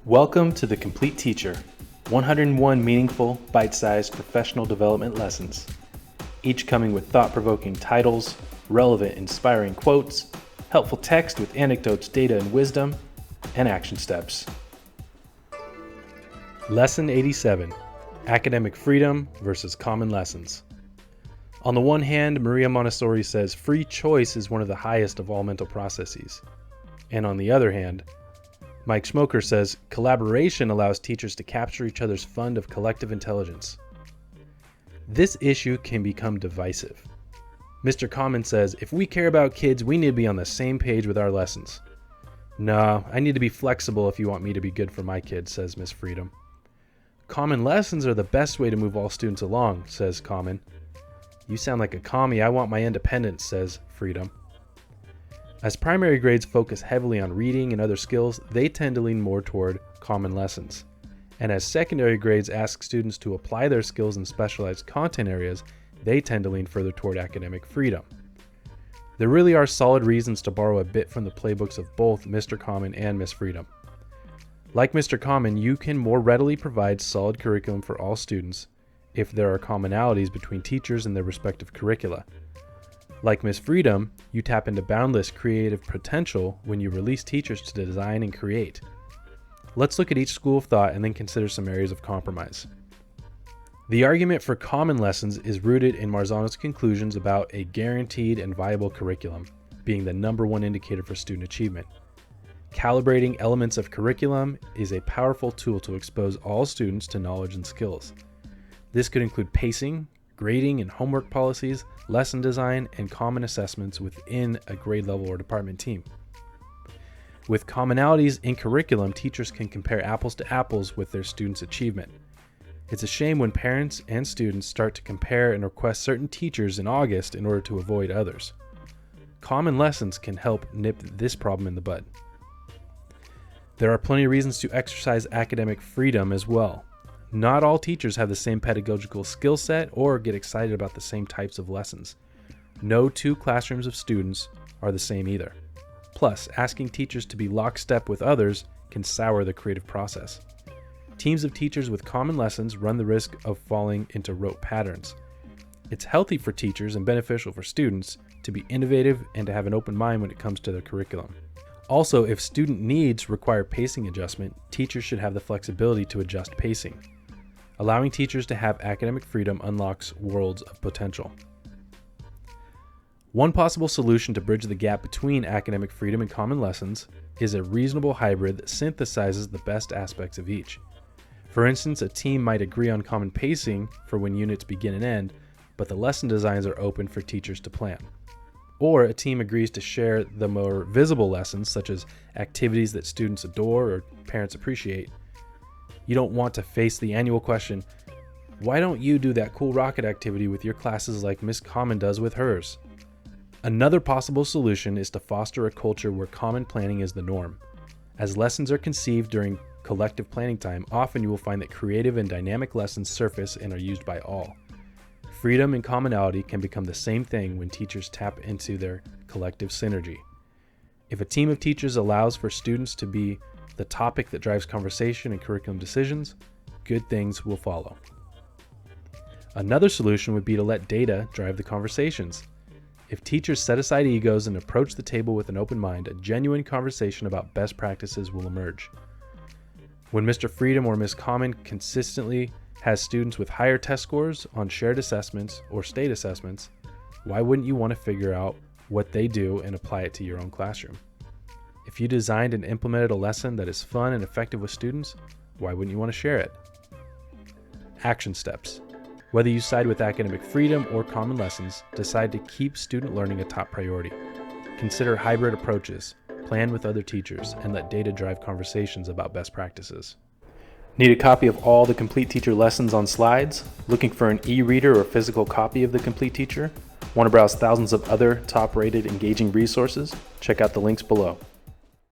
Welcome to The Complete Teacher, 101 meaningful, bite-sized professional development lessons, each coming with thought-provoking titles, relevant, inspiring quotes, helpful text with anecdotes, data, and wisdom, and action steps. Lesson 87, Academic Freedom versus Common Lessons. On the one hand, Maria Montessori says free choice is one of the highest of all mental processes. And on the other hand, Mike Schmoker says collaboration allows teachers to capture each other's fund of collective intelligence. This issue can become divisive. Mr. Common says, if we care about kids, we need to be on the same page with our lessons. No, I need to be flexible if you want me to be good for my kids, says Miss Freedom. Common lessons are the best way to move all students along, says Common. You sound like a commie, I want my independence, says Freedom. As primary grades focus heavily on reading and other skills, they tend to lean more toward common lessons. And as secondary grades ask students to apply their skills in specialized content areas, they tend to lean further toward academic freedom. There really are solid reasons to borrow a bit from the playbooks of both Mr. Common and Miss Freedom. Like Mr. Common, you can more readily provide solid curriculum for all students if there are commonalities between teachers and their respective curricula. Like Miss Freedom, you tap into boundless creative potential when you release teachers to design and create. Let's look at each school of thought and then consider some areas of compromise. The argument for common lessons is rooted in Marzano's conclusions about a guaranteed and viable curriculum being the number one indicator for student achievement. Calibrating elements of curriculum is a powerful tool to expose all students to knowledge and skills. This could include pacing, grading and homework policies, lesson design, and common assessments within a grade level or department team. With commonalities in curriculum, teachers can compare apples to apples with their students' achievement. It's a shame when parents and students start to compare and request certain teachers in August in order to avoid others. Common lessons can help nip this problem in the bud. There are plenty of reasons to exercise academic freedom as well. Not all teachers have the same pedagogical skill set or get excited about the same types of lessons. No two classrooms of students are the same either. Plus, asking teachers to be lockstep with others can sour the creative process. Teams of teachers with common lessons run the risk of falling into rote patterns. It's healthy for teachers and beneficial for students to be innovative and to have an open mind when it comes to their curriculum. Also, if student needs require pacing adjustment, teachers should have the flexibility to adjust pacing. Allowing teachers to have academic freedom unlocks worlds of potential. One possible solution to bridge the gap between academic freedom and common lessons is a reasonable hybrid that synthesizes the best aspects of each. For instance, a team might agree on common pacing for when units begin and end, but the lesson designs are open for teachers to plan. Or a team agrees to share the more visible lessons, such as activities that students adore or parents appreciate. You don't want to face the annual question, why don't you do that cool rocket activity with your classes like Miss Common does with hers? Another possible solution is to foster a culture where common planning is the norm. As lessons are conceived during collective planning time, often you will find that creative and dynamic lessons surface and are used by all. Freedom and commonality can become the same thing when teachers tap into their collective synergy. If a team of teachers allows for students to be the topic that drives conversation and curriculum decisions, good things will follow. Another solution would be to let data drive the conversations. If teachers set aside egos and approach the table with an open mind, a genuine conversation about best practices will emerge. When Mr. Freedom or Miss Common consistently has students with higher test scores on shared assessments or state assessments, why wouldn't you want to figure out what they do and apply it to your own classroom? If you designed and implemented a lesson that is fun and effective with students, why wouldn't you want to share it? Action steps. Whether you side with academic freedom or common lessons, decide to keep student learning a top priority. Consider hybrid approaches, plan with other teachers, and let data drive conversations about best practices. Need a copy of all the Complete Teacher lessons on slides? Looking for an e-reader or physical copy of the Complete Teacher? Want to browse thousands of other top-rated, engaging resources? Check out the links below.